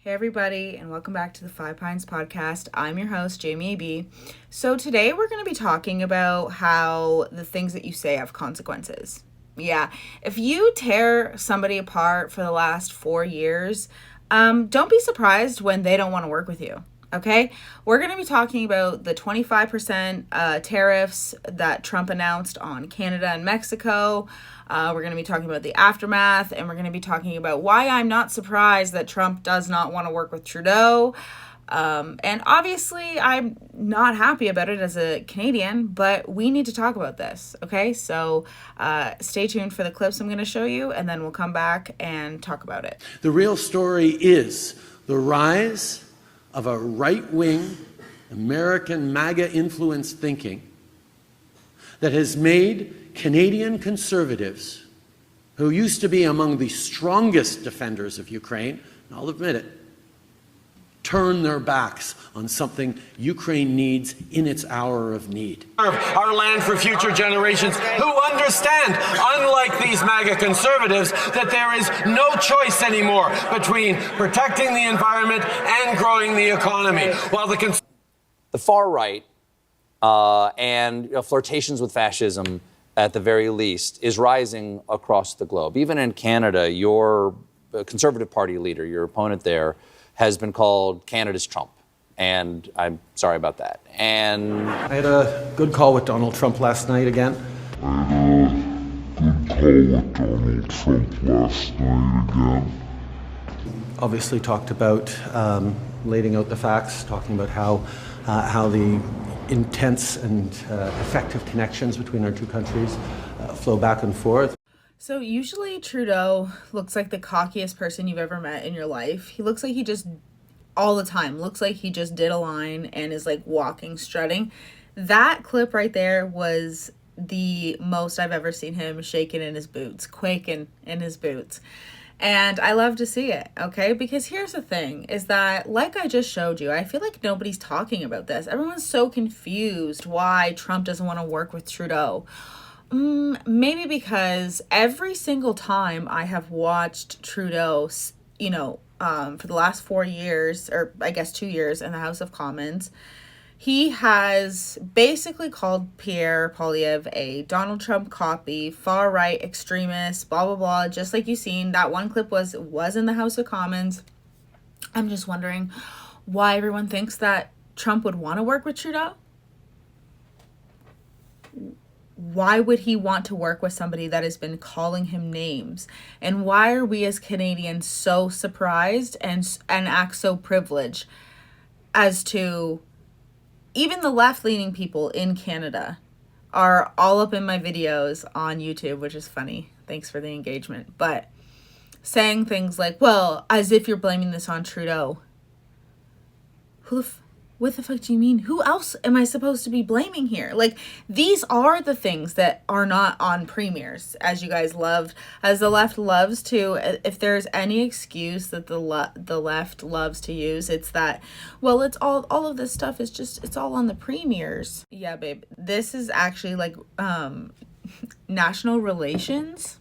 Hey everybody, and welcome back to the Five Pines podcast. I'm your host, Jamie AB. So today we're going to be talking about how the things that you say have consequences. Yeah, if you tear somebody apart for the last 4 years, don't be surprised when they don't want to work with you. Okay, we're going to be talking about the 25% tariffs that Trump announced on Canada and Mexico. We're going to be talking about the aftermath, and we're going to be talking about why I'm not surprised that Trump does not want to work with Trudeau. And obviously, I'm not happy about it as a Canadian, but we need to talk about this, okay? So stay tuned for the clips I'm going to show you, and then we'll come back and talk about it. The real story is the rise of a right-wing, American MAGA-influenced thinking that has made Canadian conservatives, who used to be among the strongest defenders of Ukraine, and I'll admit it, turn their backs on something Ukraine needs in its hour of need. Our land for future generations who understand, unlike these MAGA conservatives, that there is no choice anymore between protecting the environment and growing the economy. While the far right and flirtations with fascism, at the very least, is rising across the globe. Even in Canada, your Conservative Party leader, your opponent there, has been called Canada's Trump. And I'm sorry about that. And I had a good call with Donald Trump last night again. Obviously talked about laying out the facts, talking about how the intense and effective connections between our two countries flow back and forth. So usually Trudeau looks like the cockiest person you've ever met in your life. He looks like he just, all the time, looks like he just did a line and is like walking, strutting. That clip right there was the most I've ever seen him shaking in his boots, quaking in his boots. And I love to see it, okay? Because here's the thing, is that, like I just showed you, I feel like nobody's talking about this. Everyone's so confused why Trump doesn't want to work with Trudeau. Maybe because every single time I have watched Trudeau, for the last 4 years, or I guess 2 years in the House of Commons, he has basically called Pierre Poilievre a Donald Trump copy, far-right extremist, blah, blah, blah, just like you've seen. That one clip was in the House of Commons. I'm just wondering why everyone thinks that Trump would want to work with Trudeau. Why would he want to work with somebody that has been calling him names? And why are we as Canadians so surprised and act so privileged as to, even the left-leaning people in Canada are all up in my videos on YouTube, which is funny. Thanks for the engagement. But saying things like, well, as if you're blaming this on Trudeau. What the fuck do you mean? Who else am I supposed to be blaming here? Like, these are the things that are not on premiers, as you guys loved, as the left loves to. If there's any excuse that the left loves to use, it's that, well, it's all of this stuff is just, it's all on the premiers. Yeah, babe, this is actually like national relations,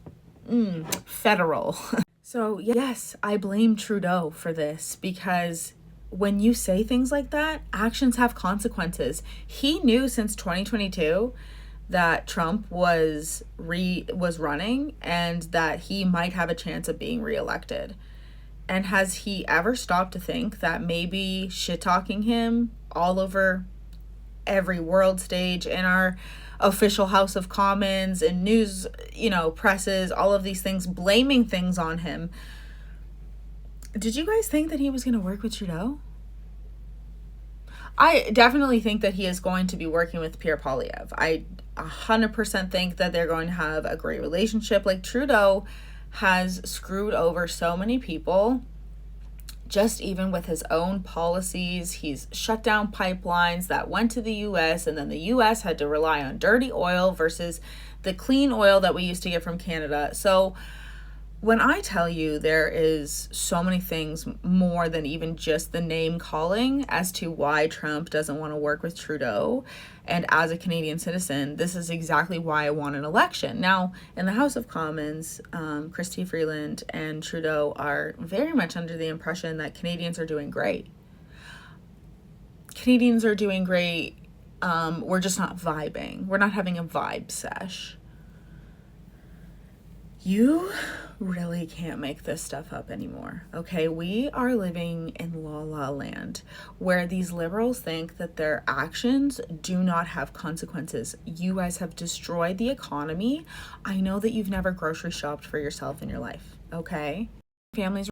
federal. So yes, I blame Trudeau for this, because when you say things like that, actions have consequences. He knew since 2022 that Trump was running and that he might have a chance of being reelected. And has he ever stopped to think that maybe shit-talking him all over every world stage, in our official House of Commons and news, presses, all of these things, blaming things on him? Did you guys think that he was going to work with Trudeau? I definitely think that he is going to be working with Pierre Poilievre. I 100% think that they're going to have a great relationship. Like, Trudeau has screwed over so many people, just even with his own policies. He's shut down pipelines that went to the U.S., and then the U.S. had to rely on dirty oil versus the clean oil that we used to get from Canada. So when I tell you there is so many things more than even just the name calling as to why Trump doesn't want to work with Trudeau, and as a Canadian citizen, this is exactly why I want an election. Now, in the House of Commons, Chrystia Freeland and Trudeau are very much under the impression that Canadians are doing great. Canadians are doing great. We're just not vibing. We're not having a vibe sesh. You really can't make this stuff up anymore, okay? We are living in la la land where these liberals think that their actions do not have consequences. You guys have destroyed the economy. I know that you've never grocery shopped for yourself in your life, okay? Families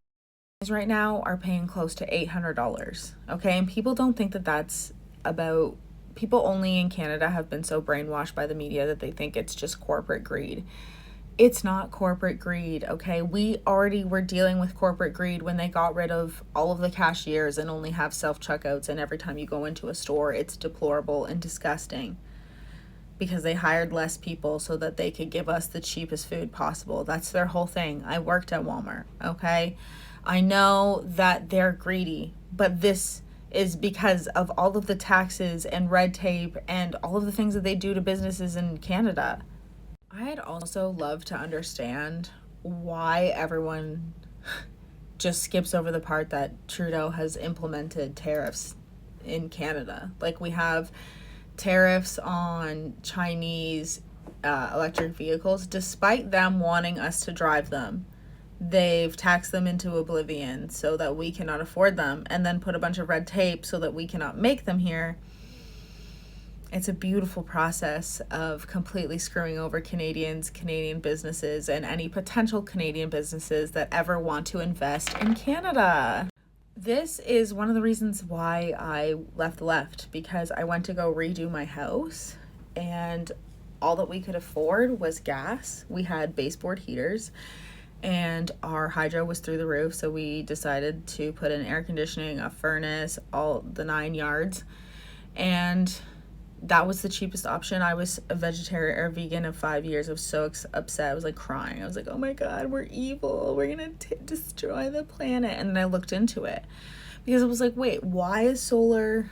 right now are paying close to $800, okay? And people don't think that that's about, people only in Canada have been so brainwashed by the media that they think it's just corporate greed. It's not corporate greed, okay? We already were dealing with corporate greed when they got rid of all of the cashiers and only have self-checkouts, and every time you go into a store, it's deplorable and disgusting because they hired less people so that they could give us the cheapest food possible. That's their whole thing. I worked at Walmart, okay? I know that they're greedy, but this is because of all of the taxes and red tape and all of the things that they do to businesses in Canada. I'd also love to understand why everyone just skips over the part that Trudeau has implemented tariffs in Canada. Like, we have tariffs on Chinese electric vehicles, despite them wanting us to drive them. They've taxed them into oblivion so that we cannot afford them, and then put a bunch of red tape so that we cannot make them here. It's a beautiful process of completely screwing over Canadians, Canadian businesses, and any potential Canadian businesses that ever want to invest in Canada. This is one of the reasons why I left, because I went to go redo my house, and all that we could afford was gas. We had baseboard heaters, and our hydro was through the roof, so we decided to put in air conditioning, a furnace, all the 9 yards, and that was the cheapest option. I was a vegetarian or vegan in 5 years. I was so upset. I was like crying. I was like, oh my God, we're evil. We're going to destroy the planet. And then I looked into it because I was like, wait, why is solar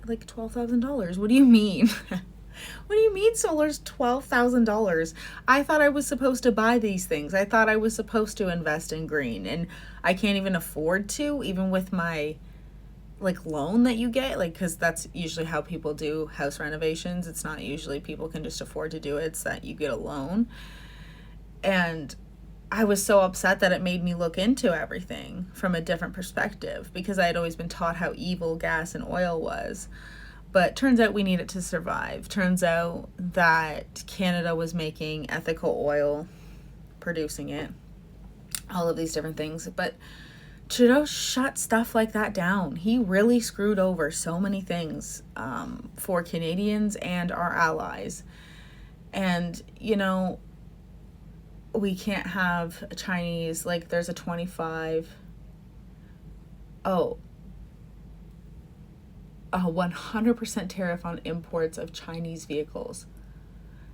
like $12,000? What do you mean? What do you mean solar's $12,000? I thought I was supposed to buy these things. I thought I was supposed to invest in green, and I can't even afford to, even with my like loan that you get, like, because that's usually how people do house renovations. It's not usually people can just afford to do it. It's that you get a loan. And I was so upset that it made me look into everything from a different perspective, because I had always been taught how evil gas and oil was. But turns out we need it to survive. Turns out that Canada was making ethical oil, producing it, all of these different things. But Trudeau shut stuff like that down. He really screwed over so many things for Canadians and our allies. And, you know, we can't have a Chinese, like, there's a 100% tariff on imports of Chinese vehicles,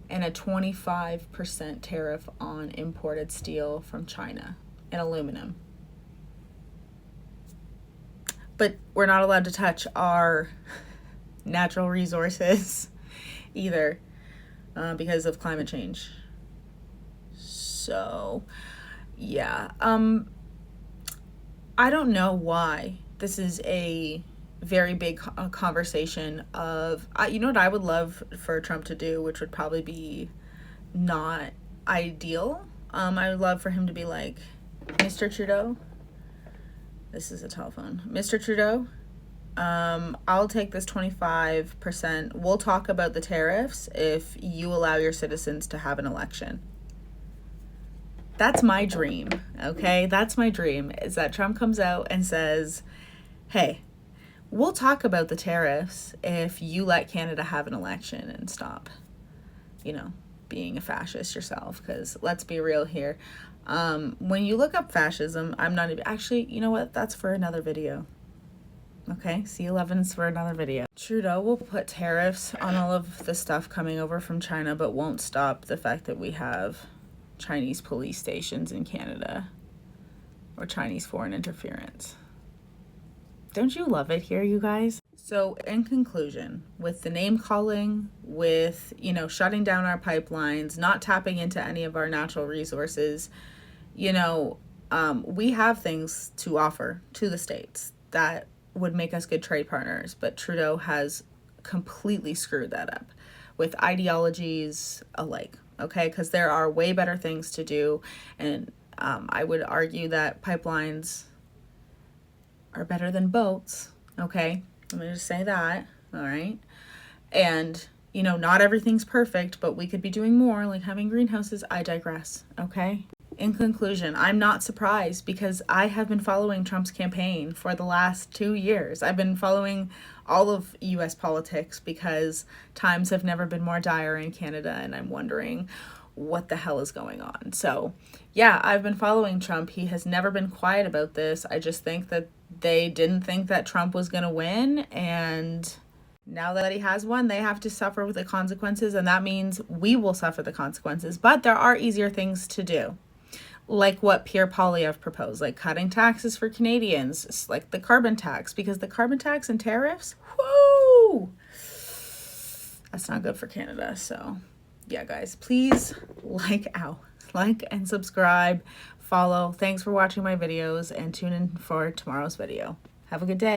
and a 25% tariff on imported steel from China and aluminum. But we're not allowed to touch our natural resources either because of climate change. So, yeah. I don't know why this is a very big conversation of, you know what I would love for Trump to do, which would probably be not ideal. I would love for him to be like, Mr. Trudeau, this is a telephone. Mr. Trudeau, I'll take this 25%. We'll talk about the tariffs if you allow your citizens to have an election. That's my dream, okay? That's my dream, is that Trump comes out and says, hey, we'll talk about the tariffs if you let Canada have an election and stop, you know, being a fascist yourself. Because let's be real here. When you look up fascism, I'm not even, actually, you know what? That's for another video. Okay, C11's for another video. Trudeau will put tariffs on all of the stuff coming over from China, but won't stop the fact that we have Chinese police stations in Canada or Chinese foreign interference. Don't you love it here, you guys? So in conclusion, with the name calling, with, you know, shutting down our pipelines, not tapping into any of our natural resources, you know, we have things to offer to the States that would make us good trade partners, but Trudeau has completely screwed that up with ideologies alike, okay? Because there are way better things to do, and I would argue that pipelines are better than boats, okay? Let me just say that, all right? And, you know, not everything's perfect, but we could be doing more, like having greenhouses. I digress, okay? In conclusion, I'm not surprised because I have been following Trump's campaign for the last 2 years. I've been following all of US politics because times have never been more dire in Canada, and I'm wondering what the hell is going on. So, yeah, I've been following Trump. He has never been quiet about this. I just think that they didn't think that Trump was going to win, and now that he has won, they have to suffer with the consequences, and that means we will suffer the consequences. But there are easier things to do, like what Pierre Poilievre proposed, like cutting taxes for Canadians, like the carbon tax, because the carbon tax and tariffs, whoo, that's not good for Canada. So yeah, guys, please like and subscribe, follow. Thanks for watching my videos, and tune in for tomorrow's video. Have a good day.